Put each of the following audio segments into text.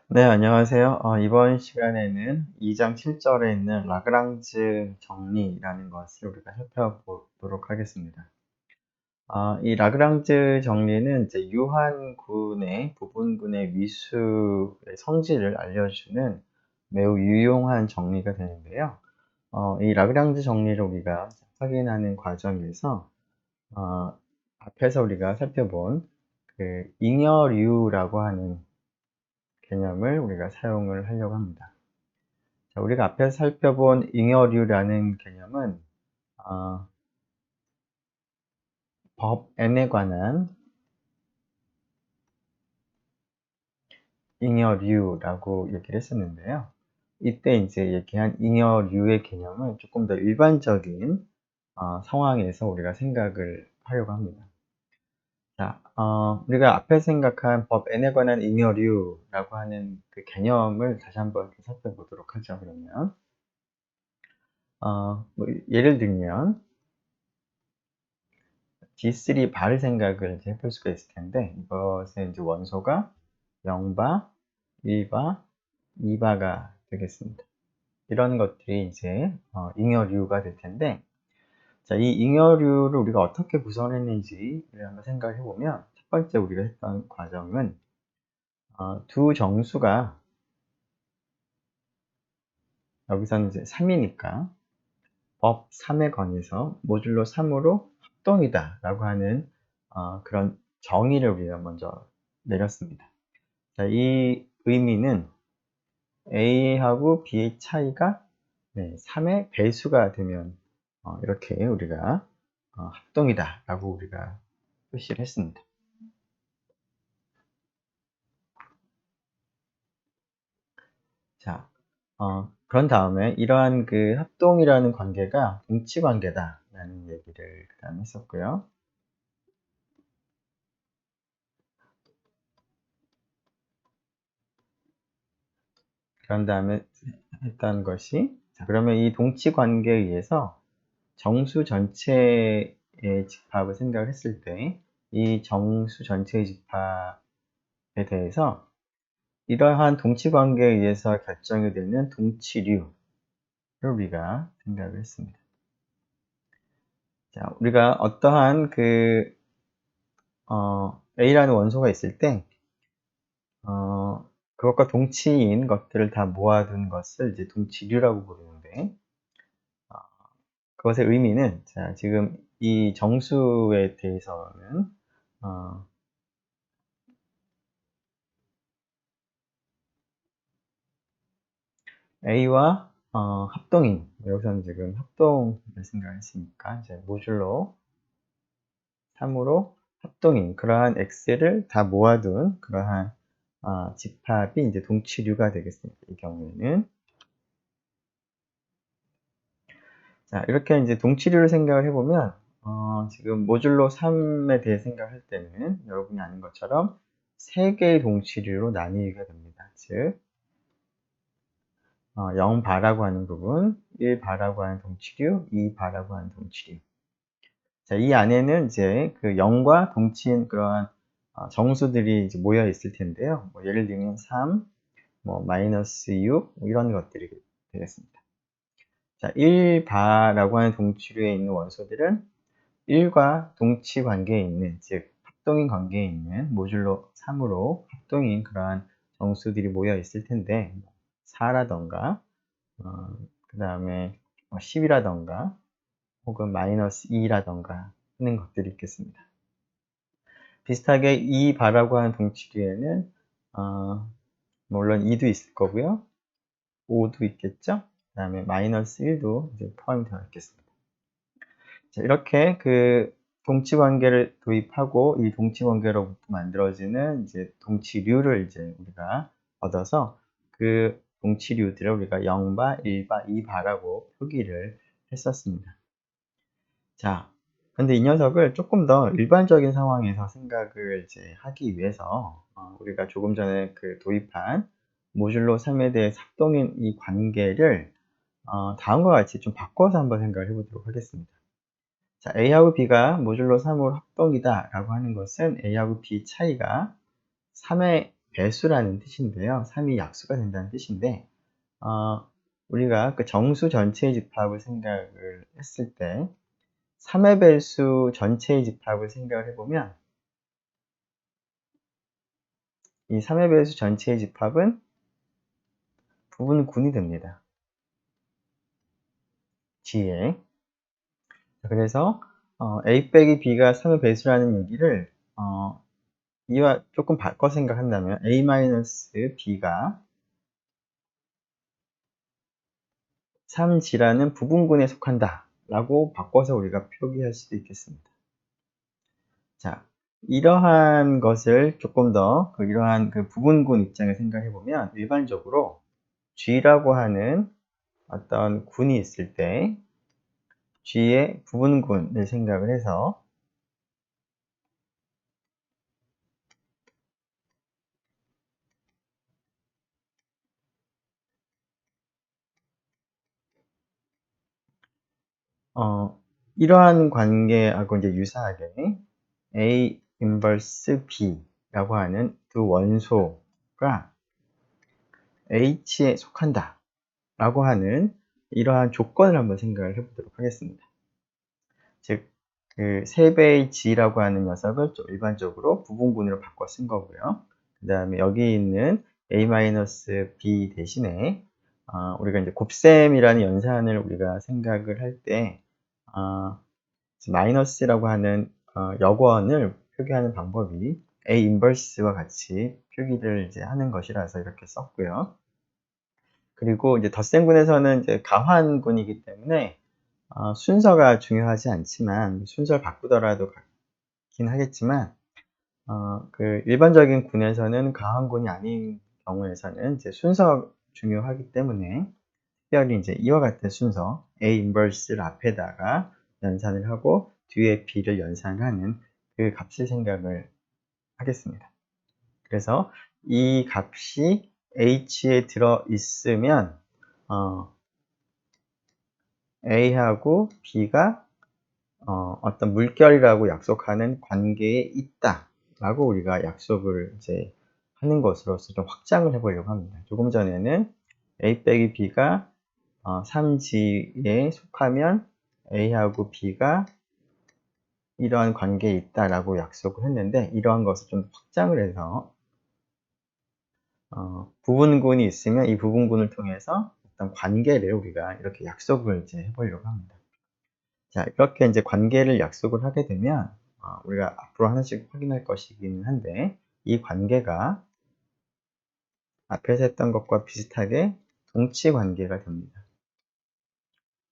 네, 안녕하세요. 이번 시간에는 2장 7절에 있는 라그랑즈 정리라는 것을 우리가 살펴보도록 하겠습니다. 이 라그랑즈 정리는 이제 유한군의 부분군의 위수의 성질을 알려주는 매우 유용한 정리가 되는데요. 이 라그랑즈 정리를 우리가 확인하는 과정에서 앞에서 우리가 살펴본 그 잉여류라고 하는 개념을 우리가 사용을 하려고 합니다. 자, 우리가 앞에서 살펴본 잉여류라는 개념은 법 N에 관한 잉여류라고 얘기를 했었는데요. 이때 이제 얘기한 잉여류의 개념을 조금 더 일반적인 상황에서 우리가 생각을 하려고 합니다. 자, 우리가 앞에 생각한 법 N에 관한 잉여류라고 하는 그 개념을 다시 한번 살펴보도록 하죠. 그러면 뭐 예를 들면 G3 바를 생각을 이제 해볼 수가 있을 텐데, 이것의 이제 원소가 0바, 1바, 2바가 되겠습니다. 이런 것들이 이제 잉여류가 될 텐데, 자, 이 잉여류를 우리가 어떻게 구성했는지 한번 생각해 보면, 첫 번째 우리가 했던 과정은 두 정수가 여기서는 이제 3이니까 법 3에 관해서 모듈로 3으로 합동이다 라고 하는 그런 정의를 우리가 먼저 내렸습니다. 자, 이 의미는 A하고 B의 차이가 3의 배수가 되면 이렇게 우리가 합동이다 라고 우리가 표시를 했습니다. 자, 그런 다음에 이러한 그 합동이라는 관계가 동치 관계다 라는 얘기를 그 다음에 했었고요. 그런 다음에 했던 것이, 자, 그러면 이 동치 관계에 의해서 정수 전체의 집합을 생각을 했을 때, 이 정수 전체의 집합에 대해서 이러한 동치 관계에 의해서 결정이 되는 동치류를 우리가 생각을 했습니다. 자, 우리가 어떠한 A라는 원소가 있을 때, 그것과 동치인 것들을 다 모아둔 것을 이제 동치류라고 부르는데, 그것의 의미는, 자, 지금 이 정수에 대해서는, A와 합동인, 여기서는 지금 합동을 생각했으니까, 이제 모듈로 3으로 합동인 그러한 X를 다 모아둔 그러한 집합이 이제 동치류가 되겠습니다. 이 경우에는. 자, 이렇게 이제 동치류를 생각을 해보면, 지금 모듈로 3에 대해 생각할 때는 여러분이 아는 것처럼 3개의 동치류로 나뉘게 됩니다. 즉, 0바라고 하는 부분, 1바라고 하는 동치류, 2바라고 하는 동치류. 자, 이 안에는 이제 그 0과 동치인 그러한 정수들이 이제 모여 있을 텐데요. 뭐 예를 들면 3, 뭐 마이너스 6, 뭐 이런 것들이 되겠습니다. 자, 1바라고 하는 동치류에 있는 원소들은 1과 동치 관계에 있는, 즉 합동인 관계에 있는 모듈로 3으로 합동인 그러한 정수들이 모여 있을 텐데, 4라던가 그 다음에 10이라던가 혹은 마이너스 2라던가 하는 것들이 있겠습니다. 비슷하게 2바라고 하는 동치류에는 물론 2도 있을 거고요. 5도 있겠죠. 그 다음에 마이너스 1도 이제 포함이 되어 있겠습니다. 자, 이렇게 그 동치 관계를 도입하고 이 동치 관계로부터 만들어지는 이제 동치류를 이제 우리가 얻어서 그 동치류들을 우리가 0바, 1바, 2바라고 표기를 했었습니다. 자, 근데 이 녀석을 조금 더 일반적인 상황에서 생각을 이제 하기 위해서 우리가 조금 전에 그 도입한 모듈로 3에 대해 합동인 이 관계를 다음과 같이 좀 바꿔서 한번 생각을 해보도록 하겠습니다. 자, A하고 B가 모듈로 3으로 합동이다 라고 하는 것은 A하고 B 차이가 3의 배수라는 뜻인데요. 3이 약수가 된다는 뜻인데, 우리가 그 정수 전체의 집합을 생각을 했을 때 3의 배수 전체의 집합을 생각을 해보면 이 3의 배수 전체의 집합은 부분군이 됩니다. G에. 그래서 A 빼기 B가 3의 배수라는 얘기를 이와 조금 바꿔 생각한다면 A-B가 3G라는 부분군에 속한다 라고 바꿔서 우리가 표기할 수도 있겠습니다. 자, 이러한 것을 조금 더 이러한 그 부분군 입장을 생각해 보면 일반적으로 G라고 하는 어떤 군이 있을 때 G의 부분군을 생각을 해서 이러한 관계하고 이제 유사하게 A 인버스 B라고 하는 두 원소가 H에 속한다 라고 하는 이러한 조건을 한번 생각을 해보도록 하겠습니다. 즉, 그 3배의 G라고 하는 녀석을 좀 일반적으로 부분군으로 바꿔 쓴 거고요. 그 다음에 여기 있는 A-B 대신에 우리가 이제 곱셈이라는 연산을 우리가 생각을 할 때 마이너스라고 하는 역원을 표기하는 방법이 A 인버스와 같이 표기를 이제 하는 것이라서 이렇게 썼고요. 그리고 이제 덧셈군에서는 이제 가환군이기 때문에 순서가 중요하지 않지만 순서를 바꾸더라도 같긴 하겠지만 그 일반적인 군에서는 가환군이 아닌 경우에서는 이제 순서 중요하기 때문에 특별히 이제 이와 같은 순서 A 인버스를 앞에다가 연산을 하고 뒤에 B를 연산하는 그 값을 생각을 하겠습니다. 그래서 이 값이 H에 들어 있으면 A하고 B가 어떤 물결이라고 약속하는 관계에 있다 라고 우리가 약속을 이제 하는 것으로서 좀 확장을 해보려고 합니다. 조금 전에는 A 빼기 B가 3G에 속하면 A하고 B가 이러한 관계에 있다라고 약속을 했는데 이러한 것을 좀 확장을 해서 부분군이 있으면 이 부분군을 통해서 어떤 관계를 우리가 이렇게 약속을 이제 해보려고 합니다. 자, 이렇게 이제 관계를 약속을 하게 되면 우리가 앞으로 하나씩 확인할 것이긴 한데 이 관계가 앞에서 했던 것과 비슷하게 동치 관계가 됩니다.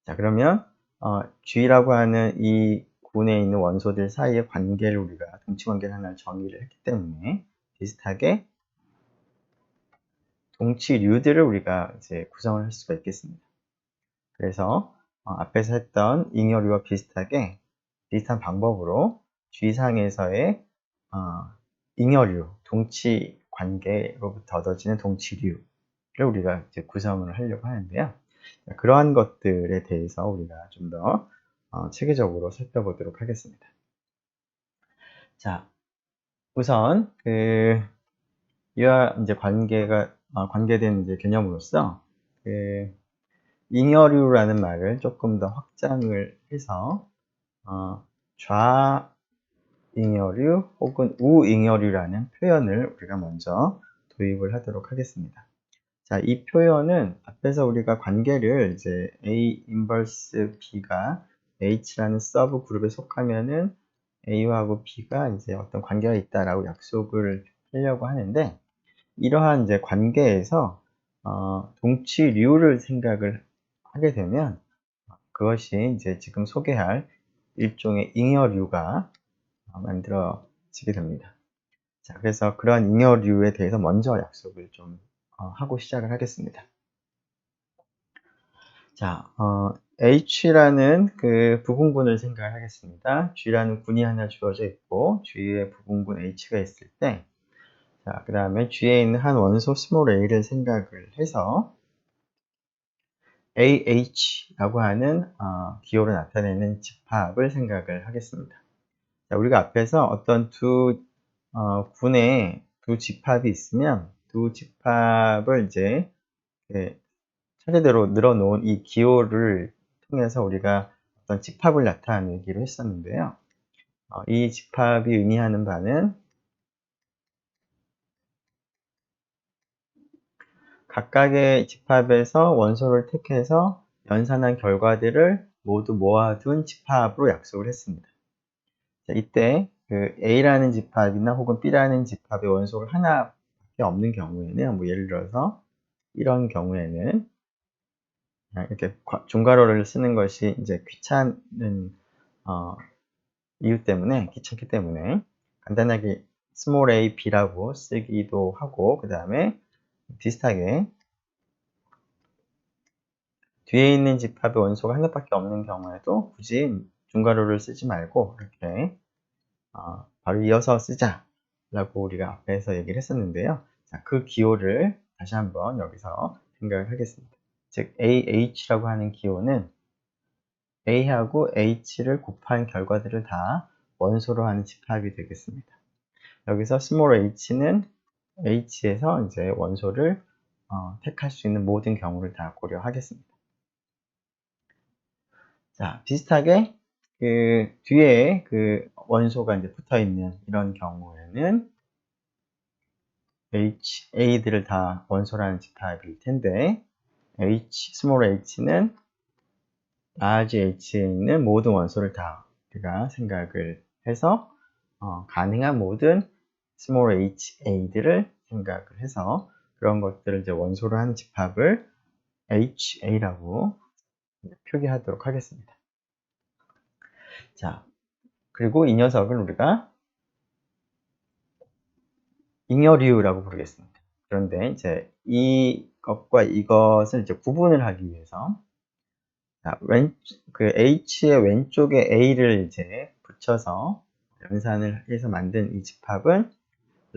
자, 그러면 G라고 하는 이 군에 있는 원소들 사이의 관계를 우리가 동치 관계를 하나 정의를 했기 때문에 비슷하게 동치류들을 우리가 이제 구성을 할 수가 있겠습니다. 그래서 앞에서 했던 잉여류와 비슷한 방법으로 G상에서의 잉여류, 동치 관계로부터 얻어지는 동치류를 우리가 이제 구성을 하려고 하는데요. 그러한 것들에 대해서 우리가 좀 더 체계적으로 살펴보도록 하겠습니다. 자, 우선 이와 이제 관계된 이제 개념으로서 잉여류라는 말을 조금 더 확장을 해서 좌잉여류 혹은 우잉여류라는 표현을 우리가 먼저 도입을 하도록 하겠습니다. 자, 이 표현은 앞에서 우리가 관계를 이제 A 인버스 B가 H라는 서브 그룹에 속하면은 A하고 B가 이제 어떤 관계가 있다라고 약속을 하려고 하는데 이러한 이제 관계에서 동치류를 생각을 하게 되면 그것이 이제 지금 소개할 일종의 잉여류가 만들어지게 됩니다. 자, 그래서 그러한 잉여류에 대해서 먼저 약속을 좀 하고 시작을 하겠습니다. 자, H라는 그 부분군을 생각을 하겠습니다. G라는 군이 하나 주어져 있고 G의 부분군 H가 있을 때 자, 그 다음에 G에 있는 한 원소 스몰 a를 생각을 해서 AH라고 하는 기호로 나타내는 집합을 생각을 하겠습니다. 자, 우리가 앞에서 어떤 두 군의 두 집합이 있으면 두 집합을 이제 차례대로 늘어놓은 이 기호를 통해서 우리가 어떤 집합을 나타내기로 했었는데요. 이 집합이 의미하는 바는 각각의 집합에서 원소를 택해서 연산한 결과들을 모두 모아둔 집합으로 약속을 했습니다. 자, 이때 그 A라는 집합이나 혹은 B라는 집합의 원소가 하나밖에 없는 경우에는, 뭐 예를 들어서 이런 경우에는 이렇게 중괄호를 쓰는 것이 이제 귀찮은 이유 때문에, 귀찮기 때문에 간단하게 small a, b라고 쓰기도 하고, 그 다음에 비슷하게 뒤에 있는 집합의 원소가 하나밖에 없는 경우에도 굳이 중괄호를 쓰지 말고 이렇게 바로 이어서 쓰자 라고 우리가 앞에서 얘기를 했었는데요. 자, 그 기호를 다시 한번 여기서 생각을 하겠습니다. 즉 AH라고 하는 기호는 A하고 H를 곱한 결과들을 다 원소로 하는 집합이 되겠습니다. 여기서 small h는 H에서 이제 원소를 택할 수 있는 모든 경우를 다 고려하겠습니다. 자, 비슷하게 그 뒤에 그 원소가 이제 붙어 있는 이런 경우에는 A들을 다 원소라는 집합일 텐데, small h는 large H에 있는 모든 원소를 다 우리가 생각을 해서 가능한 모든 small ha들을 생각을 해서 그런 것들을 이제 원소로 하는 집합을 HA라고 표기하도록 하겠습니다. 자, 그리고 이 녀석을 우리가 잉여류라고 부르겠습니다. 그런데 이제 이것과 이것을 이제 구분을 하기 위해서, 자, 그 H의 왼쪽에 A를 이제 붙여서 연산을 해서 만든 이 집합은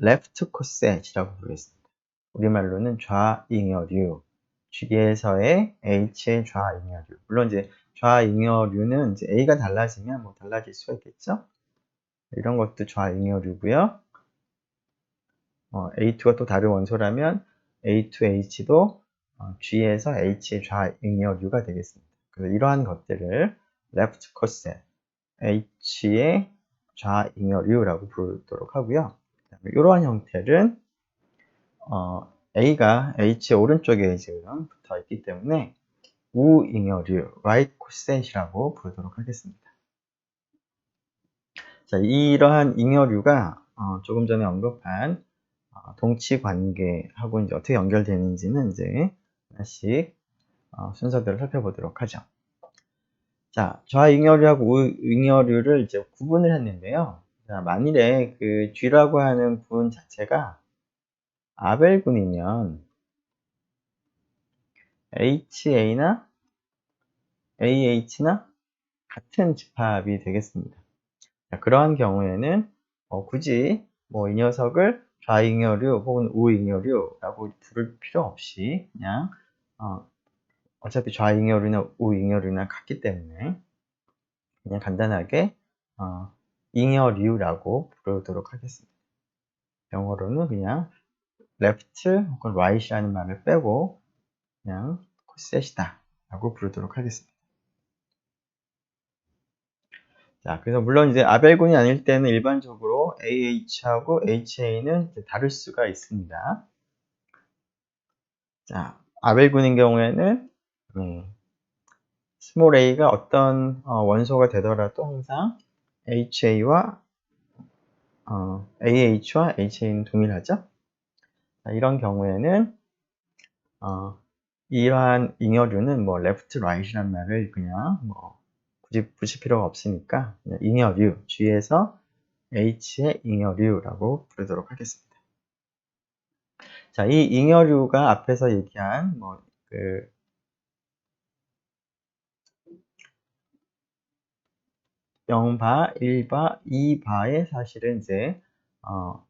left coset이라고 부르겠습니다. 우리말로는 좌잉여류, G에서의 H의 좌잉여류. 물론 이제 좌잉여류는 이제 A가 달라지면 뭐 달라질 수가 있겠죠. 이런 것도 좌잉여류고요. A2가 또 다른 원소라면 A2H도 G에서 H의 좌잉여류가 되겠습니다. 그래서 이러한 것들을 left coset, H의 좌잉여류라고 부르도록 하고요. 이러한 형태는 A가 H의 오른쪽에 지금 붙어 있기 때문에 우잉여류, right coset이라고 부르도록 하겠습니다. 자, 이러한 잉여류가 조금 전에 언급한 동치 관계하고 이제 어떻게 연결되는지는 이제 하나씩 순서대로 살펴보도록 하죠. 자, 좌잉여류하고 우잉여류를 이제 구분을 했는데요. 자, 만일에 그 G라고 하는 군 자체가 아벨군이면 HA나 AH나 같은 집합이 되겠습니다. 자, 그러한 경우에는 굳이 뭐 이 녀석을 좌잉여류 혹은 우잉여류라고 부를 필요 없이 그냥 어차피 좌잉여류나 우잉여류나 같기 때문에 그냥 간단하게 잉여류라고 부르도록 하겠습니다. 영어로는 그냥 left 혹은 right이라는 말을 빼고 그냥 coset이다 라고 부르도록 하겠습니다. 자, 그래서 물론 이제 아벨군이 아닐 때는 일반적으로 AH하고 HA는 다를 수가 있습니다. 자, 아벨군인 경우에는 small a가 어떤 원소가 되더라도 항상 HA와 AH와 HA는 동일하죠. 자, 이런 경우에는 이러한 잉여류는 뭐 left, right이란 말을 그냥 뭐 굳이 붙일 필요가 없으니까 그냥 잉여류, G에서 H의 잉여류라고 부르도록 하겠습니다. 자, 이 잉여류가 앞에서 얘기한 그 0바, 1바, 2바의 사실은 이제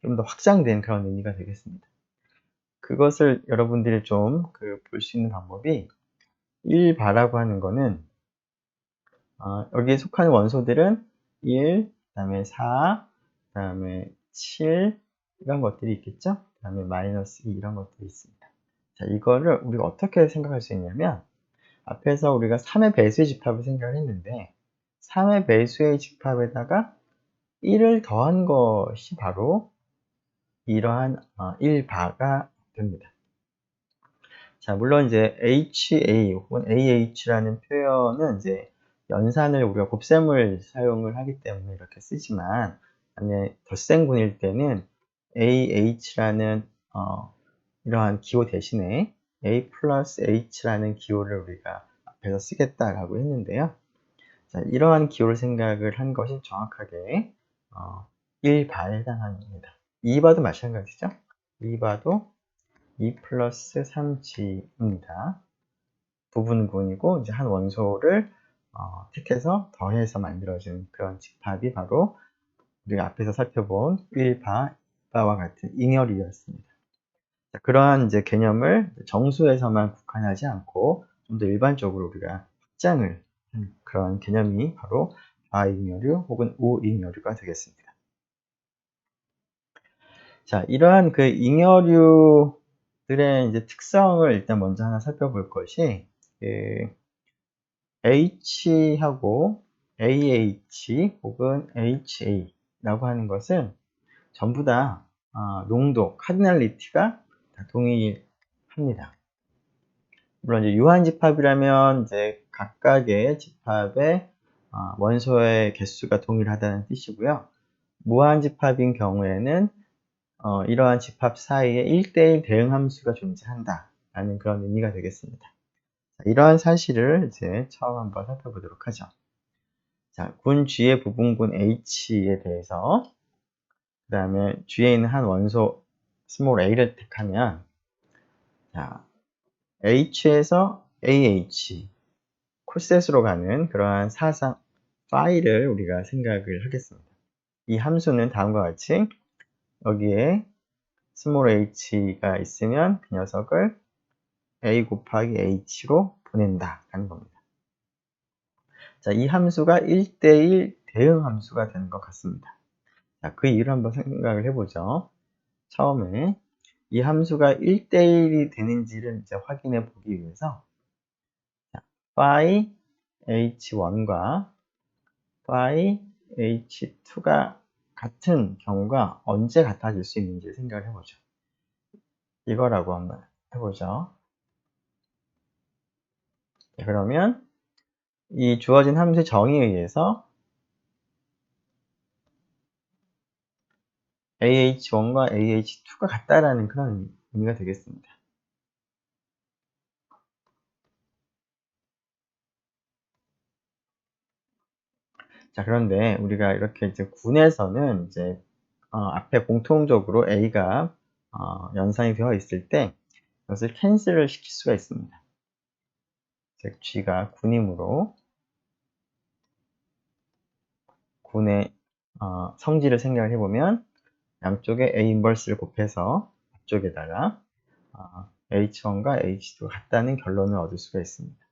좀 더 확장된 그런 의미가 되겠습니다. 그것을 여러분들이 좀 볼 수 있는 방법이 1바라고 하는 거는 여기에 속하는 원소들은 1, 그 다음에 4, 그 다음에 7, 이런 것들이 있겠죠? 그 다음에 마이너스 2 이런 것들이 있습니다. 자, 이거를 우리가 어떻게 생각할 수 있냐면, 앞에서 우리가 3의 배수의 집합을 생각을 했는데, 3의 배수의 집합에다가 1을 더한 것이 바로 이러한 1바가 됩니다. 자, 물론 이제 HA 혹은 AH라는 표현은 이제 연산을 우리가 곱셈을 사용을 하기 때문에 이렇게 쓰지만, 만약에 덧셈군일 때는 AH라는 이러한 기호 대신에 A 플러스 H라는 기호를 우리가 앞에서 쓰겠다라고 했는데요. 자, 이러한 기호를 생각을 한 것이 정확하게 1바에 해당합니다. 2바도 마찬가지죠. 2바도 2 플러스 3g입니다. 부분군이고 이제 한 원소를 택해서 더해서 만들어진 그런 집합이 바로 우리가 앞에서 살펴본 1바, 2바와 같은 잉여류였습니다. 자, 그러한 이제 개념을 정수에서만 국한하지 않고 좀 더 일반적으로 우리가 확장을 한 그런 개념이 바로 좌잉여류 혹은 우잉여류가 되겠습니다. 자, 이러한 그 잉여류들의 이제 특성을 일단 먼저 하나 살펴볼 것이, H하고 AH 혹은 HA라고 하는 것은 전부 다 농도, 카디널리티가 다 동일합니다. 물론 이제 유한집합이라면 이제 각각의 집합의 원소의 개수가 동일하다는 뜻이고요. 무한집합인 경우에는 이러한 집합 사이에 1대1 대응함수가 존재한다라는 그런 의미가 되겠습니다. 자, 이러한 사실을 이제 처음 한번 살펴보도록 하죠. 자, 군 G의 부분군 H에 대해서, 그 다음에 G에 있는 한 원소 스몰 a를 택하면, 자, H에서 AH, 콜셋으로 가는 그러한 사상 파이를 우리가 생각을 하겠습니다. 이 함수는 다음과 같이 여기에 스몰 h가 있으면 그 녀석을 a 곱하기 h로 보낸다 라는 겁니다. 자, 이 함수가 1대1 대응 함수가 되는 것 같습니다. 자, 그 이유를 한번 생각을 해보죠. 처음에 이 함수가 1대1이 되는지를 이제 확인해 보기 위해서, 자, phi h1과 phi h2가 같은 경우가 언제 같아질 수 있는지 생각을 해보죠. 이거라고 한번 해보죠. 네, 그러면 이 주어진 함수의 정의에 의해서 AH1과 AH2가 같다라는 그런 의미가 되겠습니다. 자, 그런데 우리가 이렇게 이제 군에서는 이제 앞에 공통적으로 A가 연산이 되어 있을 때 이것을 캔슬을 시킬 수가 있습니다. 즉 G가 군이므로 군의 성질을 생각을 해보면 양쪽에 A 인버스를 곱해서 앞쪽에다가 H1과 H2가 같다는 결론을 얻을 수가 있습니다.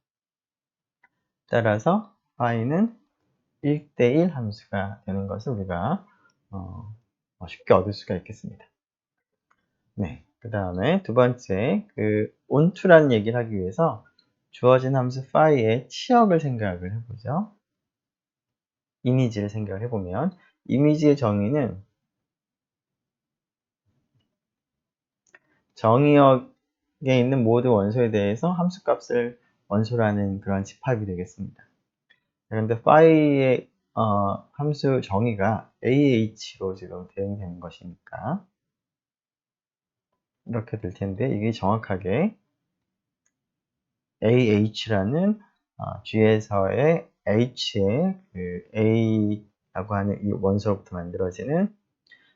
따라서 phi는 1대1 함수가 되는 것을 우리가 쉽게 얻을 수가 있겠습니다. 네, 그 다음에 두 번째, onto라는 얘기를 하기 위해서 주어진 함수 phi의 치역을 생각을 해보죠. 이미지를 생각을 해보면 이미지의 정의는 정의역에 있는 모든 원소에 대해서 함수값을 원소라는 그런 집합이 되겠습니다. 그런데 phi의 함수 정의가 AH로 지금 대응되는 것이니까 이렇게 될 텐데, 이게 정확하게 AH라는 G에서의 H의 A라고 하는 이 원소로부터 만들어지는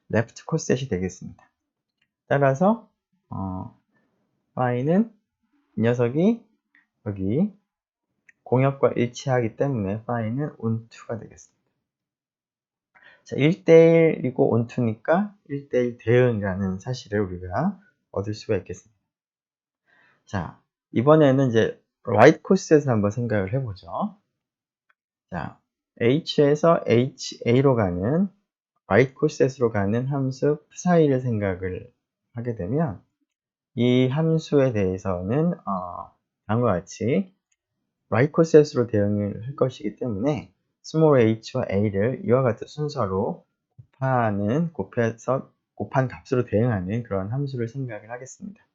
레프트 콜셋이 되겠습니다. 따라서 phi는 이 녀석이 여기 공역과 일치하기 때문에 phi는 onto가 되겠습니다. 자, 1대1이고 onto니까 1대1 대응이라는 사실을 우리가 얻을 수가 있겠습니다. 자, 이번에는 이제 right 콜셋을 한번 생각을 해보죠. 자, H에서 HA로 가는 right coset으로 가는 함수 psi를 생각을 하게 되면 이 함수에 대해서는 다음과 같이 right coset으로 대응을 할 것이기 때문에 small h와 a를 이와 같은 순서로 곱한 값으로 대응하는 그런 함수를 생각을 하겠습니다.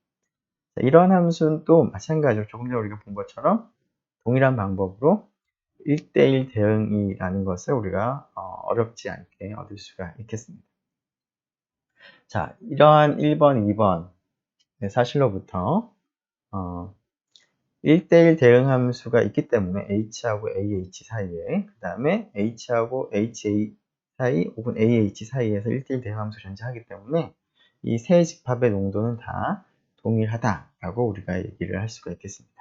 자, 이런 함수는 또 마찬가지로 조금 전에 우리가 본 것처럼 동일한 방법으로 1대1 대응이라는 것을 우리가 어렵지 않게 얻을 수가 있겠습니다. 자, 이러한 1번, 2번 사실로부터 1대1 대응 함수가 있기 때문에 h하고 AH 사이에, 그 다음에 h하고 HA 사이 혹은 AH 사이에서 1대1 대응 함수 존재하기 때문에 이 세 집합의 농도는 다 동일하다라고 우리가 얘기를 할 수가 있겠습니다.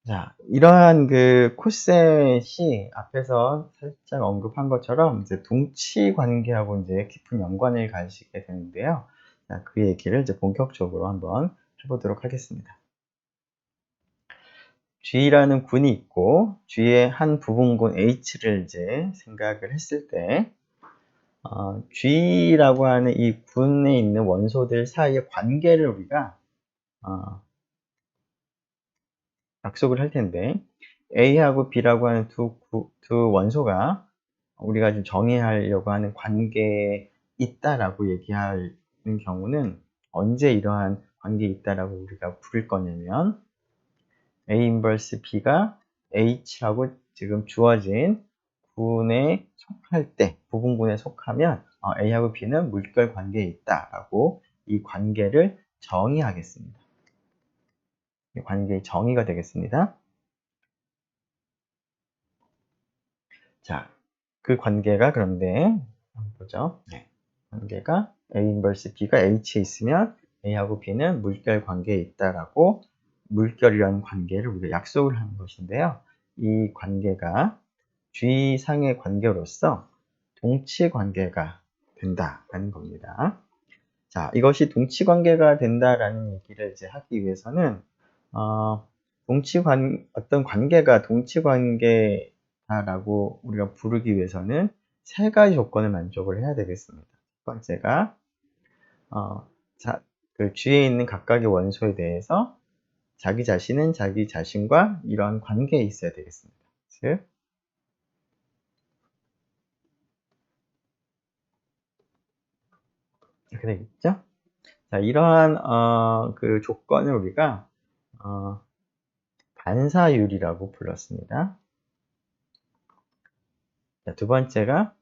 자, 이러한 그 코셋이 앞에서 살짝 언급한 것처럼 이제 동치 관계하고 이제 깊은 연관을 가지게 되는데요. 자, 그 얘기를 이제 본격적으로 한번 해보도록 하겠습니다. G라는 군이 있고 G의 한 부분군 H를 이제 생각을 했을 때 G라고 하는 이 군에 있는 원소들 사이의 관계를 우리가 약속을 할 텐데 A하고 B라고 하는 두 원소가 우리가 좀 정의하려고 하는 관계에 있다라고 얘기하는 경우는 언제 이러한 관계에 있다라고 우리가 부를 거냐면 A 인버스 B가 H라고 지금 주어진 군에 속할 때, 부분군에 속하면 A하고 B는 물결 관계에 있다라고 이 관계를 정의하겠습니다. 이 관계의 정의가 되겠습니다. 자, 그 관계가 그런데 한번 보죠. 네. 관계가 A 인버스 B가 H에 있으면 A하고 B는 물결 관계에 있다라고 물결이라는 관계를 우리가 약속을 하는 것인데요. 이 관계가 G상의 관계로서 동치 관계가 된다라는 겁니다. 자, 이것이 동치 관계가 된다라는 얘기를 이제 하기 위해서는 어떤 관계가 동치 관계다라고 우리가 부르기 위해서는 세 가지 조건을 만족을 해야 되겠습니다. 첫 번째가 그 G에 있는 각각의 원소에 대해서 자기 자신은 자기 자신과 이러한 관계에 있어야 되겠습니다. 즉, 이렇게 되겠죠? 자, 이러한 그 조건을 우리가 반사율이라고 불렀습니다. 자, 두 번째가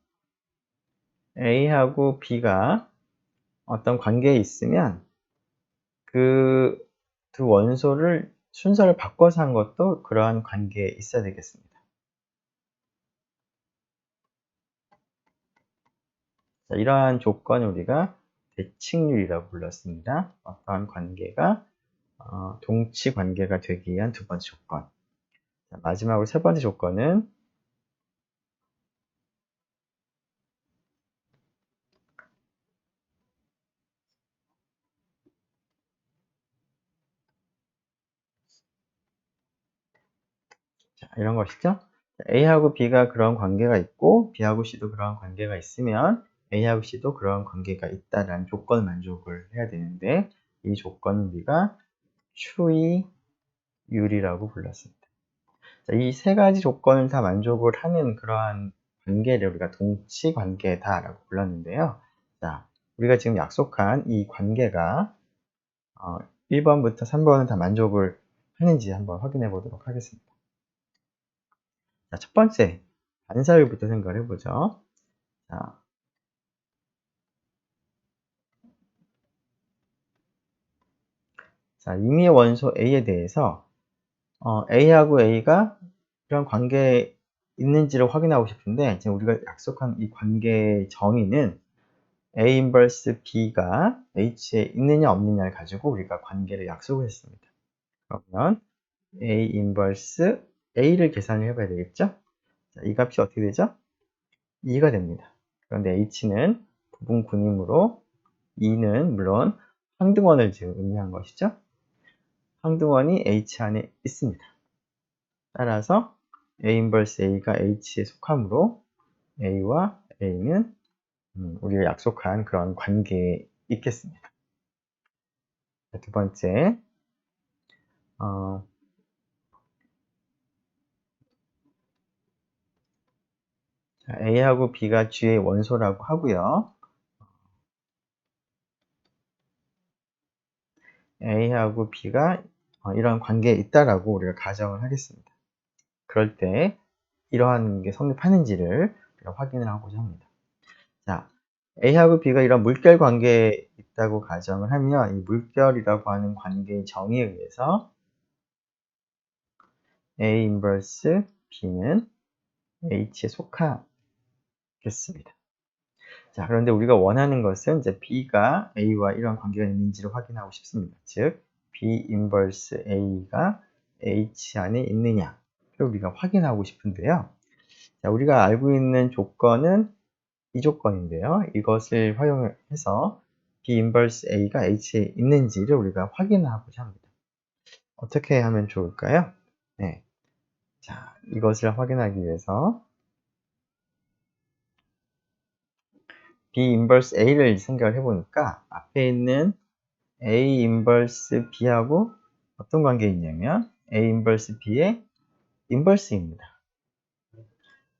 A하고 B가 어떤 관계에 있으면 그 두 원소를 순서를 바꿔서 한 것도 그러한 관계에 있어야 되겠습니다. 자, 이러한 조건을 우리가 대칭률이라고 불렀습니다. 어떠한 관계가 동치 관계가 되기 위한 두 번째 조건. 자, 마지막으로 세 번째 조건은 자, 이런 것이죠. A하고 B가 그런 관계가 있고 B하고 C도 그런 관계가 있으면 A하고 C도 그런 관계가 있다라는 조건을 만족을 해야 되는데 이 조건을 우리가 추이율이라고 불렀습니다. 이 세 가지 조건을 다 만족을 하는 그러한 관계를 우리가 동치 관계다라고 불렀는데요. 자, 우리가 지금 약속한 이 관계가 1번부터 3번은 다 만족을 하는지 한번 확인해 보도록 하겠습니다. 자, 첫 번째, 반사율부터 생각을 해보죠. 자, 임의의 원소 A에 대해서 A하고 A가 이런 관계에 있는지를 확인하고 싶은데 지금 우리가 약속한 이 관계의 정의는 A 인버스 B가 H에 있느냐 없느냐를 가지고 우리가 관계를 약속을 했습니다. 그러면 A 인버스 A를 계산을 해봐야 되겠죠? 자, 이 값이 어떻게 되죠? 2가 됩니다. 그런데 H는 부분군이므로 2는 물론 항등원을 지금 의미한 것이죠. 항등원이 H 안에 있습니다. 따라서 A 인버스 A가 H에 속하므로 A와 A는 우리가 약속한 그런 관계에 있겠습니다. 두 번째, A하고 B가 G의 원소라고 하고요. A하고 B가 이런 관계에 있다라고 우리가 가정을 하겠습니다. 그럴 때 이러한 게 성립하는지를 확인을 하고자 합니다. 자, A하고 B가 이런 물결 관계에 있다고 가정을 하면 이 물결이라고 하는 관계의 정의에 의해서 A 인버스 B는 H에 속하겠습니다. 자, 그런데 우리가 원하는 것은 이제 B가 A와 이런 관계가 있는지를 확인하고 싶습니다. 즉, B 인버스 A가 H 안에 있느냐를 우리가 확인하고 싶은데요. 자, 우리가 알고 있는 조건은 이 조건인데요. 이것을 활용해서 B 인버스 A가 H에 있는지를 우리가 확인하고자 합니다. 어떻게 하면 좋을까요? 네. 자, 이것을 확인하기 위해서 B 인버스 A를 생각을 해보니까 앞에 있는 A 인버스 B하고 어떤 관계에 있냐면 A 인버스 B의 인버스입니다.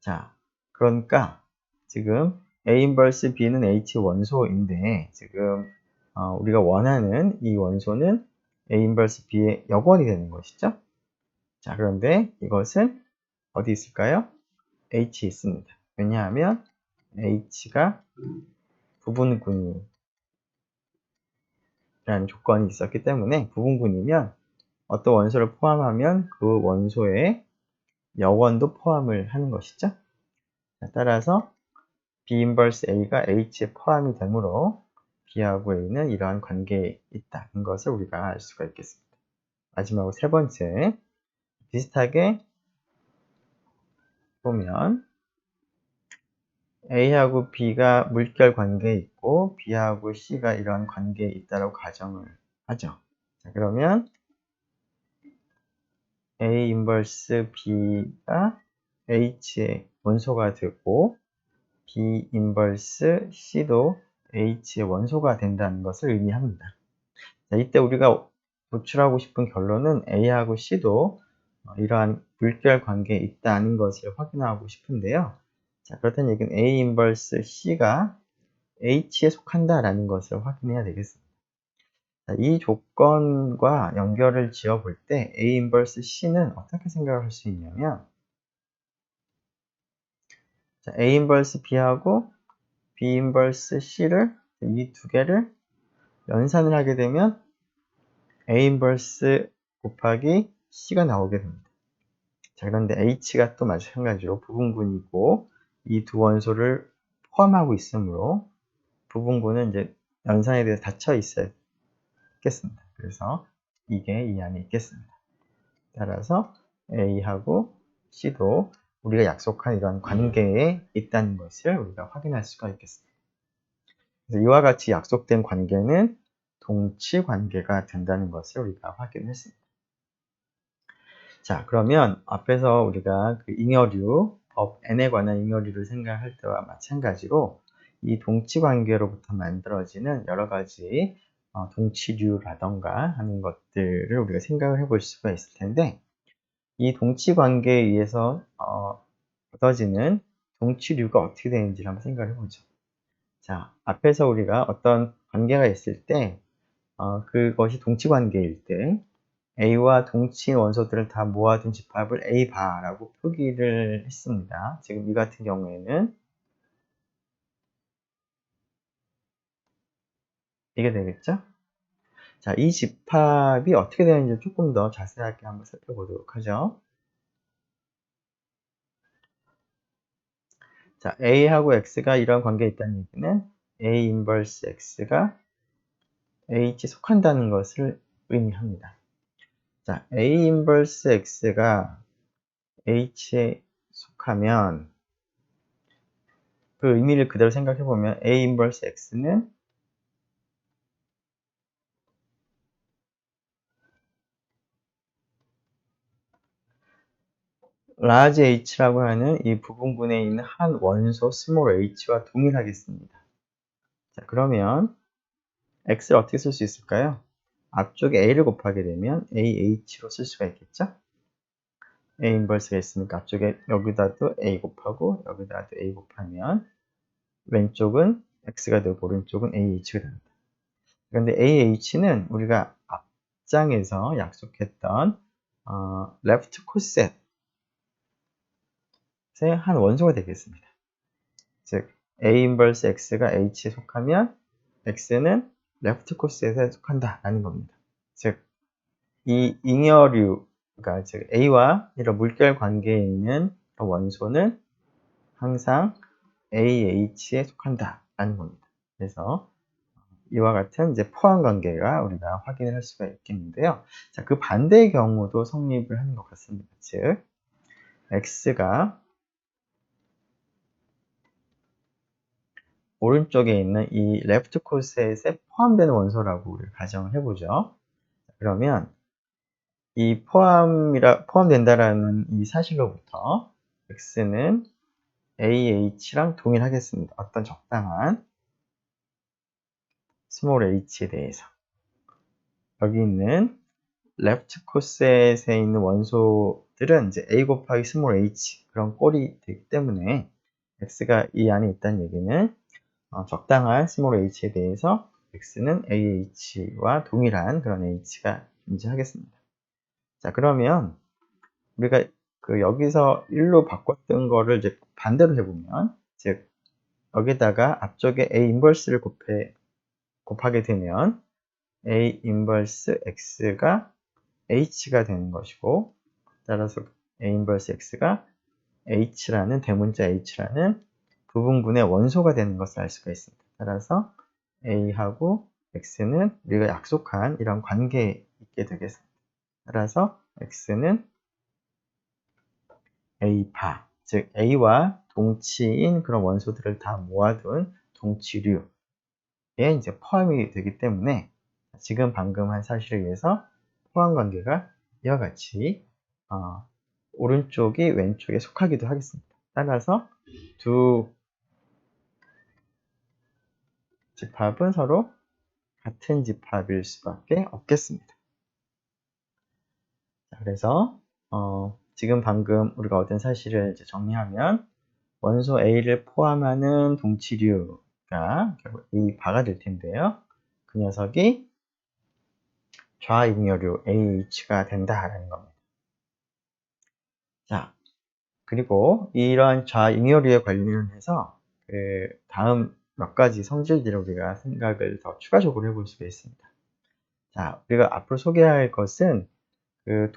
자, 그러니까 지금 A 인버스 B는 H 원소인데 지금 우리가 원하는 이 원소는 A 인버스 B의 역원이 되는 것이죠. 자, 그런데 이것은 어디 있을까요? H에 있습니다. 왜냐하면 H가 부분군이라는 조건이 있었기 때문에 부분군이면 어떤 원소를 포함하면 그 원소의 역원도 포함을 하는 것이죠. 자, 따라서 B 인버스 A가 H에 포함이 되므로 B하고 A는 이러한 관계에 있다는 것을 우리가 알 수가 있겠습니다. 마지막으로 세 번째, 비슷하게 보면 A하고 B가 물결 관계에 있고 B하고 C가 이러한 관계에 있다고 가정을 하죠. 자, 그러면 A 인버스 B가 H의 원소가 되고 B 인버스 C도 H의 원소가 된다는 것을 의미합니다. 자, 이때 우리가 도출하고 싶은 결론은 A하고 C도 이러한 물결 관계에 있다는 것을 확인하고 싶은데요. 자, 그렇다는 얘기는 A 인버스 C가 H에 속한다라는 것을 확인해야 되겠습니다. 자, 이 조건과 연결을 지어 볼 때 A 인버스 C는 어떻게 생각을 할 수 있냐면 자, A 인버스 B하고 B 인버스 C를 이 두 개를 연산을 하게 되면 A 인버스 곱하기 C가 나오게 됩니다. 자, 그런데 H가 또 마찬가지로 부분군이고 이 두 원소를 포함하고 있으므로 부분군은 이제 연산에 대해서 닫혀 있겠습니다. 그래서 이게 이 안에 있겠습니다. 따라서 A하고 C도 우리가 약속한 이런 관계에 있다는 것을 우리가 확인할 수가 있겠습니다. 그래서 이와 같이 약속된 관계는 동치 관계가 된다는 것을 우리가 확인했습니다. 자, 그러면 앞에서 우리가 그 잉여류, 법 N에 관한 잉여류를 생각할 때와 마찬가지로 이 동치 관계로부터 만들어지는 여러 가지 동치류라던가 하는 것들을 우리가 생각을 해볼 수가 있을 텐데 이 동치 관계에 의해서 얻어지는 동치류가 어떻게 되는지를 한번 생각을 해보죠. 자, 앞에서 우리가 어떤 관계가 있을 때 그것이 동치 관계일 때 A와 동치인 원소들을 다 모아둔 집합을 A바라고 표기를 했습니다. 지금 이 같은 경우에는 이게 되겠죠? 자, 이 집합이 어떻게 되는지 조금 더 자세하게 한번 살펴보도록 하죠. 자, A하고 X가 이런 관계에 있다는 얘기는 A 인버스 X가 H에 속한다는 것을 의미합니다. 자, A 인버스 X가 H에 속하면 그 의미를 그대로 생각해 보면 A 인버스 X는 large h라고 하는 이 부분분에 있는 한 원소 small h와 동일하겠습니다. 자, 그러면 x를 어떻게 쓸 수 있을까요? 앞쪽에 a를 곱하게 되면 ah로 쓸 수가 있겠죠? a 인버스가 있으니까 앞쪽에 여기다도 a 곱하고 여기다도 a 곱하면 왼쪽은 x가 되고 오른쪽은 ah가 됩니다. 그런데 ah는 우리가 앞장에서 약속했던 left coset의 한 원소가 되겠습니다. 즉 a 인버스 x가 h에 속하면 x는 left coset에 속한다라는 겁니다. 즉 이 잉여류가 즉 a와 이런 물결 관계에 있는 원소는 항상 AH에 속한다라는 겁니다. 그래서 이와 같은 이제 포함 관계가 우리가 확인을 할 수가 있겠는데요. 자, 그 반대의 경우도 성립을 하는 것 같습니다. 즉, X가 오른쪽에 있는 이 레프트 코셋에 포함되는 원소라고 우리가 가정을 해보죠. 그러면 이 포함된다라는 이 사실로부터 X는 AH랑 동일하겠습니다. 어떤 적당한 스몰 h에 대해서. 여기 있는 레프트 코셋에 있는 원소들은 이제 a 곱하기 스몰 h 그런 꼴이 되기 때문에 x가 이 안에 있다는 얘기는 적당한 스몰 h에 대해서 x는 ah와 동일한 그런 h가 존재하겠습니다. 자, 그러면 우리가 그 여기서 1로 바꿨던 거를 이제 반대로 해보면, 즉 여기다가 앞쪽에 a 인버스를 곱하게 되면 a 인버스 x가 h가 되는 것이고, 따라서 a 인버스 x가 h라는 대문자 h라는 부분분의 원소가 되는 것을 알 수가 있습니다. 따라서 a하고 x는 우리가 약속한 이런 관계에 있게 되겠습니다. 따라서 x는 a파, 즉 a와 동치인 그런 원소들을 다 모아둔 동치류에 이제 포함이 되기 때문에 지금 방금 한 사실에 의해서 포함 관계가 이와 같이 오른쪽이 왼쪽에 속하기도 하겠습니다. 따라서 두 집합은 서로 같은 집합일 수밖에 없겠습니다. 자, 그래서 지금 방금 우리가 얻은 사실을 이제 정리하면 원소 A를 포함하는 동치류가 결국 이 바가 될 텐데요. 그 녀석이 좌잉여류 AH가 된다라는 겁니다. 자, 그리고 이러한 좌잉여류에 관련해서 그 다음 몇 가지 성질들을 우리가 생각을 더 추가적으로 해볼 수가 있습니다. 자, 우리가 앞으로 소개할 것은 그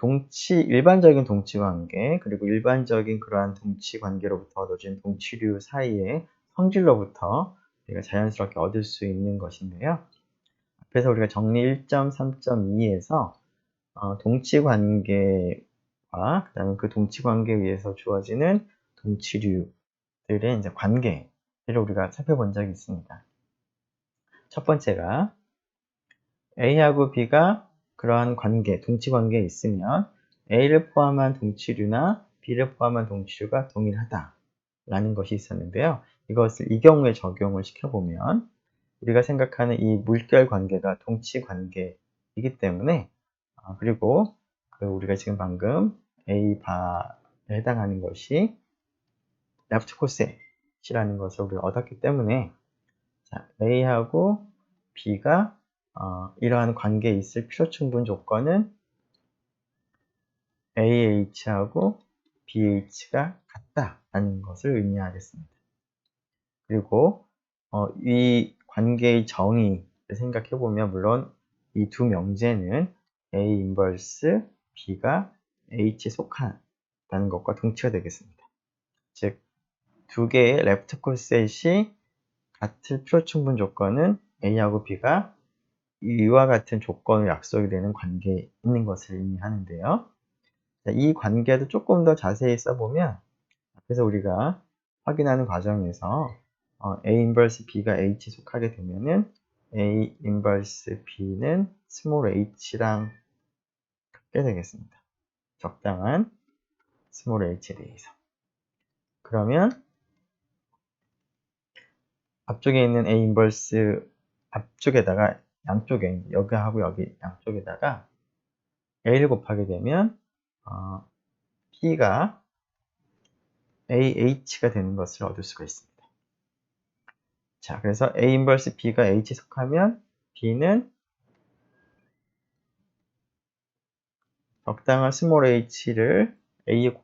일반적인 동치 관계, 그리고 일반적인 그러한 동치 관계로부터 얻어진 동치류 사이의 성질로부터 우리가 자연스럽게 얻을 수 있는 것인데요. 앞에서 우리가 정리 1.3.2에서 동치 관계와 그다음에 그 동치 관계에 의해서 주어지는 동치류들의 이제 관계를 우리가 살펴본 적이 있습니다. 첫 번째가 A하고 B가 그러한 관계, 동치 관계에 있으면 A를 포함한 동치류나 B를 포함한 동치류가 동일하다라는 것이 있었는데요. 이것을 이 경우에 적용을 시켜보면 우리가 생각하는 이 물결 관계가 동치 관계이기 때문에 그리고 우리가 지금 방금 A 바에 해당하는 것이 레프트 코셋이라는 것을 우리가 얻었기 때문에 자, A하고 B가 이러한 관계에 있을 필요충분 조건은 AH하고 BH가 같다라는 것을 의미하겠습니다. 그리고 이 관계의 정의를 생각해보면 물론 이 두 명제는 A 인버스 B가 H에 속한다는 것과 동치가 되겠습니다. 즉, 두 개의 레프트 코셋이 같을 필요충분 조건은 A하고 B가 이와 같은 조건을 약속이 되는 관계에 있는 것을 의미하는데요. 이 관계도 조금 더 자세히 써보면 앞에서 우리가 확인하는 과정에서 A 인버스 B가 H에 속하게 되면은 A 인버스 B는 스몰 h랑 같게 되겠습니다. 적당한 스몰 h에 대해서. 그러면 앞쪽에 있는 A 인버스 앞쪽에다가 양쪽에 여기하고 여기 양쪽에다가 A를 곱하게 되면 B가 AH가 되는 것을 얻을 수가 있습니다. 자, 그래서 A 인버스 B가 H에 속하면 B는 적당한 스몰 h를 A에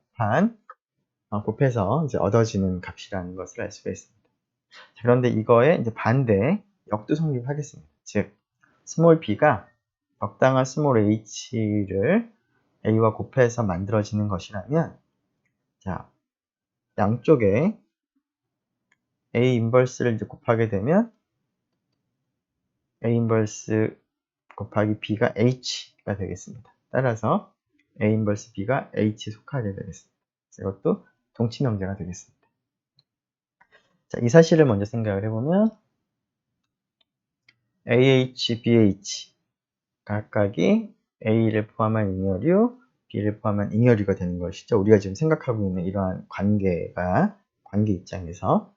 곱해서 이제 얻어지는 값이라는 것을 알 수가 있습니다. 자, 그런데 이거에 이제 반대 역도 성립하겠습니다. 즉, 스몰 b가 적당한 스몰 h를 a와 곱해서 만들어지는 것이라면, 자, 양쪽에 a 인버스를 이제 곱하게 되면 a 인버스 곱하기 b가 h가 되겠습니다. 따라서 a 인버스 b가 h에 속하게 되겠습니다. 이것도 동치 명제가 되겠습니다. 자, 이 사실을 먼저 생각을 해보면 AH, BH 각각이 A를 포함한 잉여류, B를 포함한 잉여류가 되는 것이죠. 우리가 지금 생각하고 있는 이러한 관계 입장에서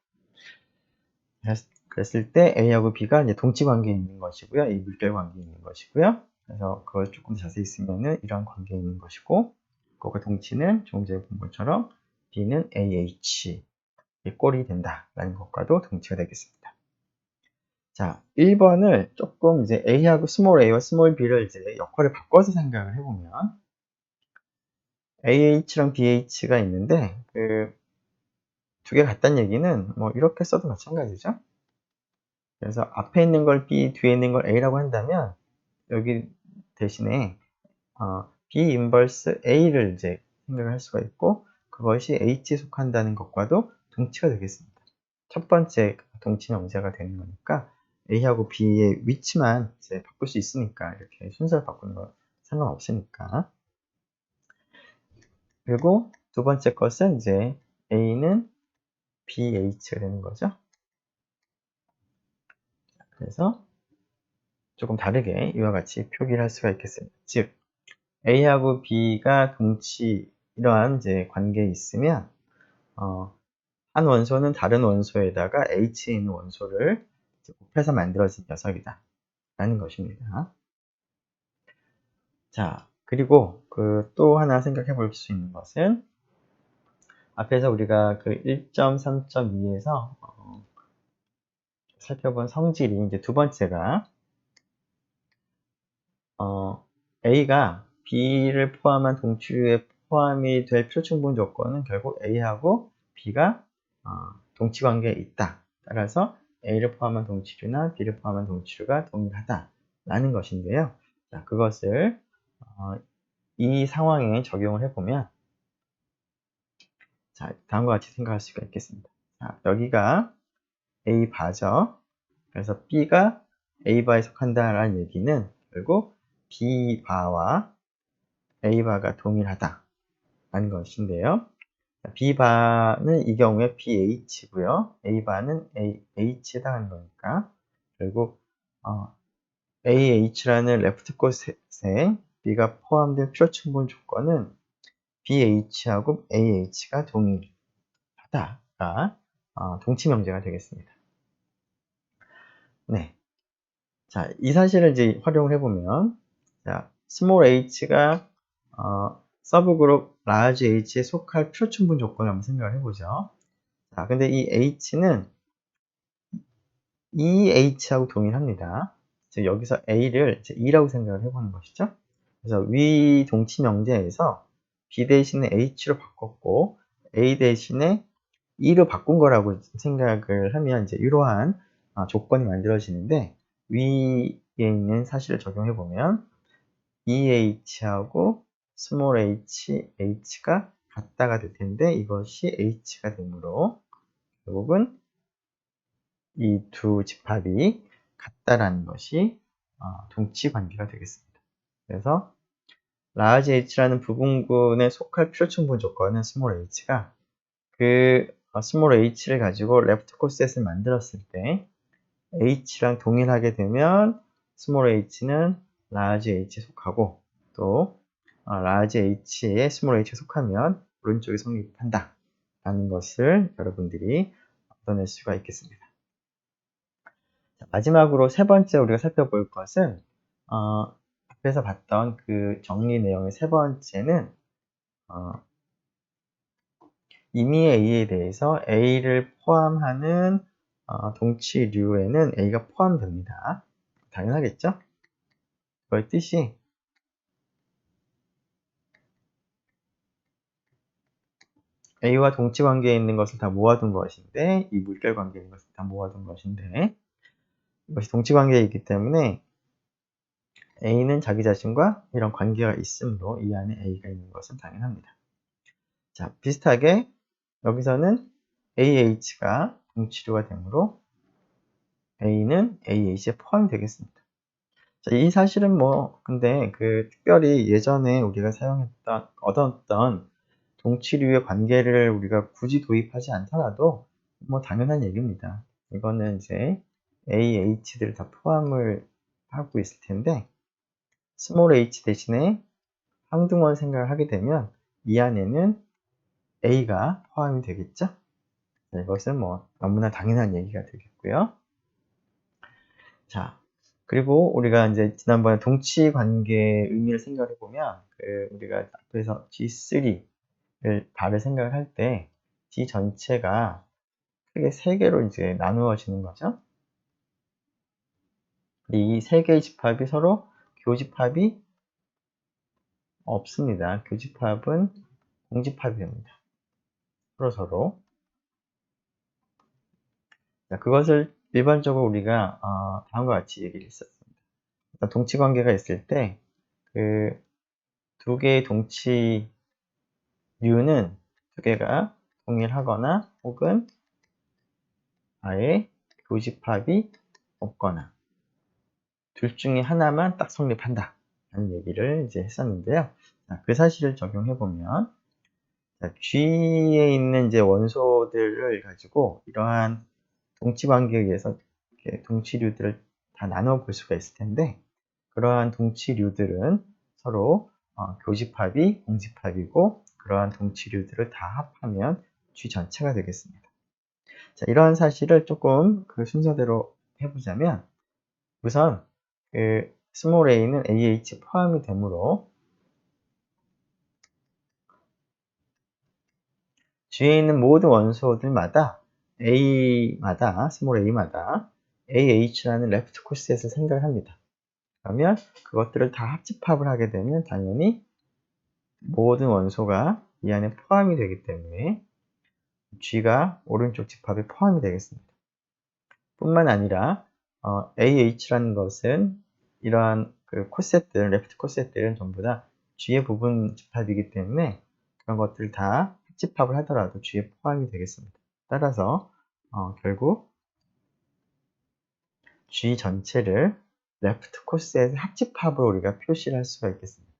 그랬을 때 A하고 B가 이제 동치 관계에 있는 것이고요. 이 물결 관계에 있는 것이고요. 그래서 그걸 조금 자세히 쓰면은 이러한 관계에 있는 것이고, 그거 동치는 조금 전에 본 것처럼 B는 AH 이 꼴이 된다라는 것과도 동치가 되겠습니다. 자, 1번을 조금 이제 A하고 스몰 a와 스몰 b를 이제 역할을 바꿔서 생각을 해보면 AH랑 BH가 있는데 그 두 개 같다는 얘기는 뭐 이렇게 써도 마찬가지죠. 그래서 앞에 있는 걸 B, 뒤에 있는 걸 A라고 한다면 여기 대신에 B 인버스 A를 이제 생각을 할 수가 있고 그것이 H에 속한다는 것과도 동치가 되겠습니다. 첫 번째 동치 명제가 되는 거니까 A하고 B의 위치만 이제 바꿀 수 있으니까 이렇게 순서를 바꾸는 거 상관없으니까. 그리고 두 번째 것은 이제 A는 BH가 되는 거죠. 그래서 조금 다르게 이와 같이 표기를 할 수가 있겠습니다. 즉 A하고 B가 동치 이러한 이제 관계에 있으면 한 원소는 다른 원소에다가 H에 있는 원소를 곱해서 만들어진 녀석이다 라는 것입니다. 자, 그리고 그 또 하나 생각해 볼 수 있는 것은 앞에서 우리가 그 1.3.2에서 살펴본 성질이 이제 두 번째가 A가 B를 포함한 동치류에 포함이 될 필요충분 조건은 결국 A하고 B가 동치 관계에 있다. 따라서 A를 포함한 동치류나 B를 포함한 동치류가 동일하다라는 것인데요. 자, 그것을 이 상황에 적용을 해보면 자, 다음과 같이 생각할 수가 있겠습니다. 자, 여기가 A 바죠. 그래서 B가 A 바에 속한다라는 얘기는 결국 B 바와 A 바가 동일하다라는 것인데요. B 바는 이 경우에 BH고요. A 바는 H에 해당하는 거니까 결국 AH라는 레프트 곳에 B가 포함된 필요충분 조건은 BH하고 AH가 동일하다가 동치 명제가 되겠습니다. 네. 자, 이 사실을 이제 활용을 해보면, 자, 스몰 h가 서브그룹 라지 h에 속할 필요충분 조건을 한번 생각을 해보죠. 자, 근데 이 h는 이 h하고 동일합니다. 즉 여기서 a를 이제 2라고 생각을 해보는 것이죠. 그래서 위 동치 명제에서 b 대신에 h로 바꿨고 a 대신에 2로 바꾼 거라고 생각을 하면 이제 이러한 조건이 만들어지는데 위에 있는 사실을 적용해 보면 EH하고 스몰 h, h가 같다가 될 텐데 이것이 h가 되므로 결국은 이 두 집합이 같다라는 것이 동치 관계가 되겠습니다. 그래서 라지 h라는 부분군에 속할 필요충분 조건은 스몰 h가 그 스몰 h를 가지고 레프트 코셋을 만들었을 때 h랑 동일하게 되면 스몰 h는 라지 h에 속하고 또 라지 h에 스몰 h에 속하면 오른쪽이 성립한다 라는 것을 여러분들이 얻어낼 수가 있겠습니다. 자, 마지막으로 세 번째 우리가 살펴볼 것은 앞에서 봤던 그 정리 내용의 세 번째는 임의의 A에 대해서 A를 포함하는 동치류에는 A가 포함됩니다. 당연하겠죠? 그의 뜻이 A와 동치 관계에 있는 것을 다 모아둔 것인데, 이 물결 관계에 있는 것을 다 모아둔 것인데, 이것이 동치 관계에 있기 때문에 A는 자기 자신과 이런 관계가 있으므로 이 안에 A가 있는 것은 당연합니다. 자, 비슷하게 여기서는 AH가 동치류가 되므로 A는 AH에 포함이 되겠습니다. 자, 이 사실은 근데 특별히 예전에 우리가 얻었던 동치류의 관계를 우리가 굳이 도입하지 않더라도 당연한 얘기입니다. 이거는 이제 AH들을 다 포함을 하고 있을 텐데, 스몰 h 대신에 항등원 생각을 하게 되면 이 안에는 A가 포함이 되겠죠? 자, 이것은 너무나 당연한 얘기가 되겠고요. 자, 그리고 우리가 이제 지난번에 동치 관계의 의미를 생각해 보면, 우리가 앞에서 G3를 바를 생각을 할 때, G 전체가 크게 세 개로 이제 나누어지는 거죠. 이 세 개의 집합이 서로 교집합이 없습니다. 교집합은 공집합이 됩니다. 서로. 자, 그것을 일반적으로 우리가 다음과 같이 얘기를 했었습니다. 동치 관계가 있을 때 두 개의 동치류는 두 개가 동일하거나 혹은 아예 교집합이 없거나 둘 중에 하나만 딱 성립한다 라는 얘기를 이제 했었는데요. 자, 그 사실을 적용해 보면 G에 있는 이제 원소들을 가지고 이러한 동치 관계에 의해서 동치류들을 다 나눠 볼 수가 있을 텐데, 그러한 동치류들은 서로 교집합이 공집합이고, 그러한 동치류들을 다 합하면 G 전체가 되겠습니다. 자, 이러한 사실을 조금 그 순서대로 해보자면, 우선 스몰 a는 AH 포함이 되므로 G에 있는 모든 원소들마다 스몰 a마다 AH라는 레프트 코셋을 생각을 합니다. 그러면 그것들을 다 합집합을 하게 되면 당연히 모든 원소가 이 안에 포함이 되기 때문에 G가 오른쪽 집합에 포함이 되겠습니다. 뿐만 아니라 AH라는 것은 이러한 레프트 코셋들은 전부 다 G의 부분 집합이기 때문에 그런 것들을 다 합집합을 하더라도 G에 포함이 되겠습니다. 따라서 결국 G 전체를 레프트 코셋의 합집합으로 우리가 표시를 할 수가 있겠습니다.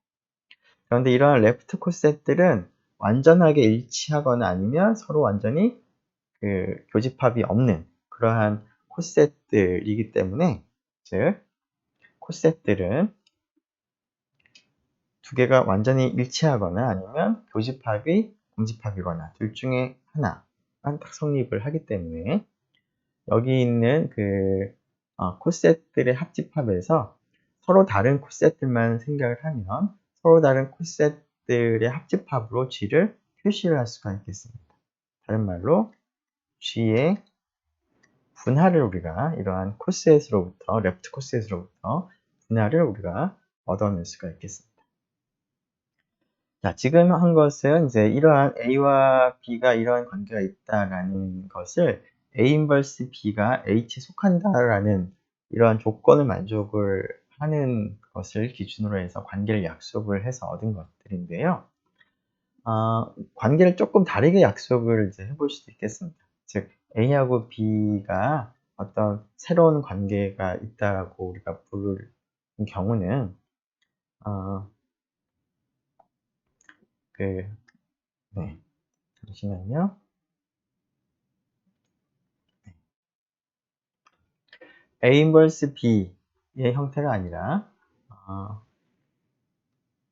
그런데 이러한 레프트 코셋들은 완전하게 일치하거나 아니면 서로 완전히 교집합이 없는 그러한 코셋들이기 때문에, 즉 코셋들은 두 개가 완전히 일치하거나 아니면 교집합이 공집합이거나 둘 중에 하나만 딱 성립을 하기 때문에, 여기 있는 코셋들의 합집합에서 서로 다른 코셋들만 생각을 하면 서로 다른 코셋들의 합집합으로 G를 표시를 할 수가 있겠습니다. 다른 말로 G의 분할을 우리가 이러한 코셋으로부터, 레프트 코셋으로부터 분할을 우리가 얻어낼 수가 있겠습니다. 자, 지금 한 것은 이제 이러한 A와 B가 이러한 관계가 있다라는 것을 A 인버스 B가 H에 속한다라는 이러한 조건을 만족을 하는 것을 기준으로 해서 관계를 약속을 해서 얻은 것들인데요. 관계를 조금 다르게 약속을 이제 해볼 수도 있겠습니다. 즉, A하고 B가 어떤 새로운 관계가 있다라고 우리가 부를 경우는, 네, 잠시만요. A 인버스 B의 형태가 아니라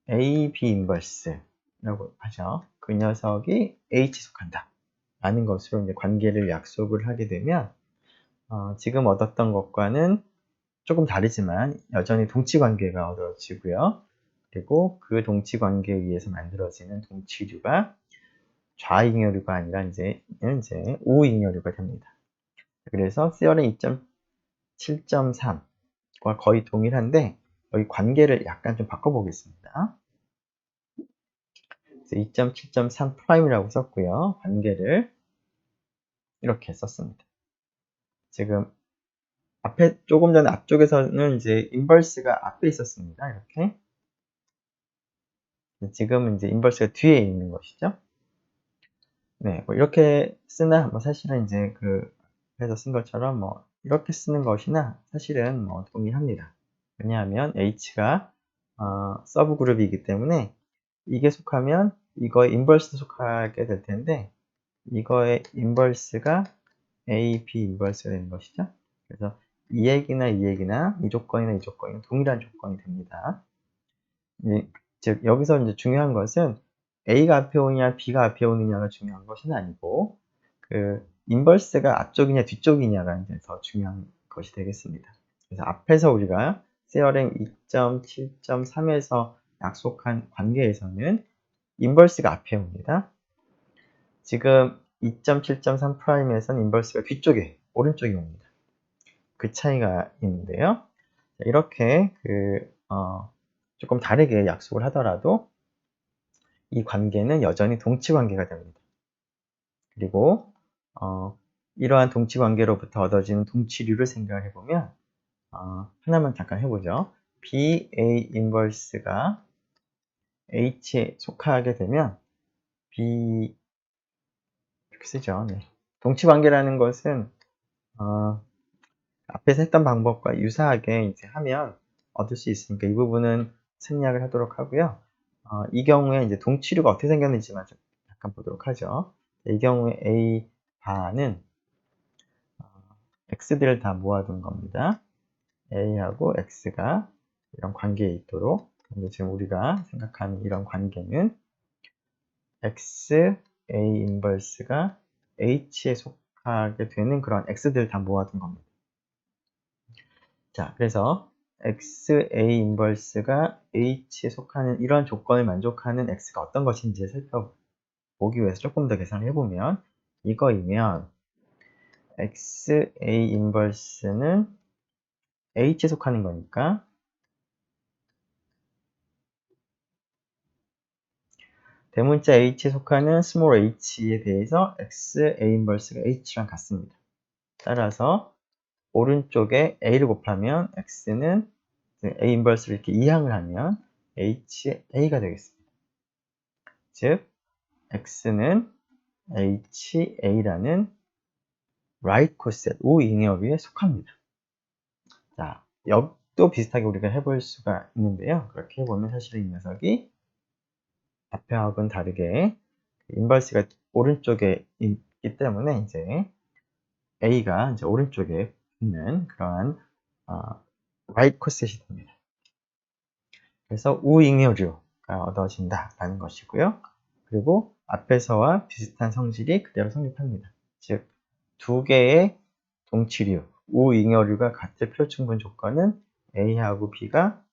A, B 인버스라고 하죠. 그 녀석이 H에 속한다 라는 것으로 이제 관계를 약속을 하게 되면 지금 얻었던 것과는 조금 다르지만 여전히 동치 관계가 얻어지고요. 그리고 그 동치 관계에 의해서 만들어지는 동치류가 좌잉여류가 아니라 이제 우잉여류가 됩니다. 그래서 세어렘 2.7.3과 거의 동일한데 여기 관계를 약간 좀 바꿔보겠습니다. 2.7.3 프라임이라고 썼고요. 관계를 이렇게 썼습니다. 지금 조금 전에 앞쪽에서는 이제 인버스가 앞에 있었습니다. 이렇게. 지금은 이제 인버스가 뒤에 있는 것이죠. 네, 뭐 이렇게 쓰나, 뭐 사실은 이제 해서 쓴 것처럼 뭐 이렇게 쓰는 것이나 사실은 뭐 동일합니다. 왜냐하면 H가 서브 그룹이기 때문에 이게 속하면 이거의 인버스 속하게 될 텐데 이거의 인버스가 A, B 인버스가 되는 것이죠. 그래서 이 얘기나 이 얘기나 이 조건이나 이 조건이 동일한 조건이 됩니다. 즉 여기서 이제 중요한 것은 A가 앞에 오느냐 B가 앞에 오느냐가 중요한 것은 아니고 인버스가 앞쪽이냐 뒤쪽이냐가 이제 더 중요한 것이 되겠습니다. 그래서 앞에서 우리가 세어렘 2.7.3에서 약속한 관계에서는 인버스가 앞에 옵니다. 지금 2.7.3 프라임에서는 인버스가 뒤쪽에 오른쪽에 옵니다. 그 차이가 있는데요. 이렇게 조금 다르게 약속을 하더라도 이 관계는 여전히 동치 관계가 됩니다. 그리고 이러한 동치 관계로부터 얻어지는 동치류를 생각해 보면 하나만 잠깐 해보죠. BA 인버스가 H에 속하게 되면 B 이렇게 쓰죠. 네. 동치 관계라는 것은 앞에서 했던 방법과 유사하게 이제 하면 얻을 수 있으니까 이 부분은 생략을 하도록 하고요. 이 경우에 이제 동치류가 어떻게 생겼는지만 좀 잠깐 보도록 하죠. 이 경우에 A 바는 x들을 다 모아둔 겁니다. a하고 x가 이런 관계에 있도록. 근데 지금 우리가 생각하는 이런 관계는 x a 인버스가 h에 속하게 되는 그런 x들을 다 모아둔 겁니다. 자, 그래서 x a 인버스가 h에 속하는 이런 조건을 만족하는 x가 어떤 것인지 살펴보기 위해서 조금 더 계산을 해보면 이거이면 x a 인버스는 h에 속하는 거니까 대문자 h에 속하는 small h에 대해서 x a 인버스가 h랑 같습니다. 따라서 오른쪽에 a를 곱하면 x는 a 인버스를 이렇게 이항을 하면 h a가 되겠습니다. 즉 x는 HA라는 right coset 우잉여류에 속합니다. 자, 또 비슷하게 우리가 해볼 수가 있는데요. 그렇게 해보면 사실은 이 녀석이 앞에하고는 다르게 인버스가 오른쪽에 있기 때문에 이제 A가 이제 오른쪽에 있는 그러한 right coset이 됩니다. 그래서 우잉여류가 얻어진다라는 것이고요. 그리고 앞에서와 비슷한 성질이 그대로 성립합니다. 즉, 두 개의 동치류, 우잉여류가 같을 표충분 조건은 A하고 B가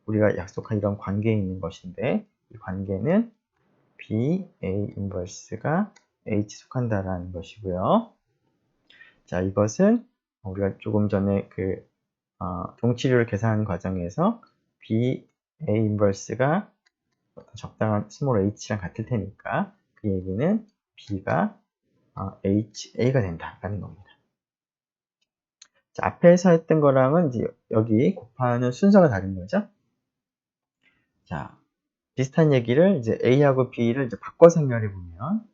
우리가 약속한 이런 관계에 있는 것인데 이 관계는 B, A 인버스가 H 속한다라는 것이고요. 자, 이것은 우리가 조금 전에 동치류를 계산하는 과정에서 B, A 인버스가 적당한 스몰 h랑 같을 테니까 그 얘기는 B가 HA가 된다라는 겁니다. 자, 앞에서 했던 거랑은 이제 여기 곱하는 순서가 다른 거죠. 자, 비슷한 얘기를 이제 A하고 B를 이제 바꿔서 생각해 보면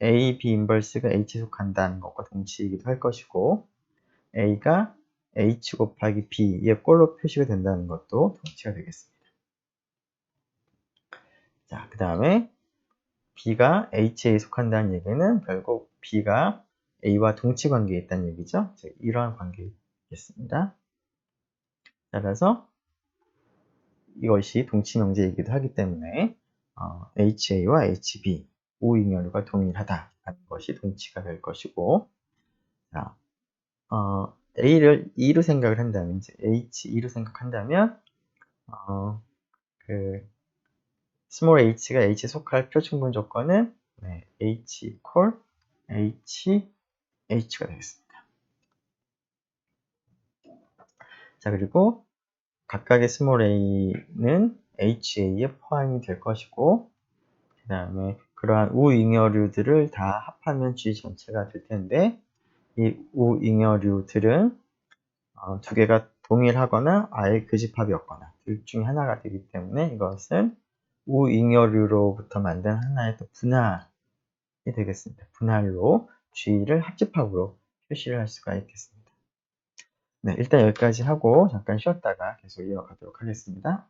A, B 인버스가 H에 속한다는 것과 동치이기도 할 것이고 A가 H 곱하기 B의 꼴로 표시가 된다는 것도 동치가 되겠습니다. 자, 그 다음에 B가 H에 속한다는 얘기는 결국 B가 A와 동치 관계에 있다는 얘기죠. 이러한 관계이겠습니다. 따라서 이것이 동치 명제이기도 하기 때문에 HA와 HB 우잉여류가 동일하다라는 것이 동치가 될 것이고, 자, A를 2로 생각을 한다면, 이제 H2로 생각한다면, 그 스몰 h가 H에 속할 표충분 조건은 H equal H, H가 되겠습니다. 자, 그리고 각각의 스몰 a는 HA에 포함이 될 것이고, 그 다음에 그러한 우잉여류들을 다 합하면 G 전체가 될 텐데, 이 우잉여류들은 두 개가 동일하거나 아예 교집합이 없거나 둘 중에 하나가 되기 때문에 이것은 우잉여류로부터 만든 하나의 또 분할이 되겠습니다. 분할로 G를 합집합으로 표시를 할 수가 있겠습니다. 네, 일단 여기까지 하고 잠깐 쉬었다가 계속 이어가도록 하겠습니다.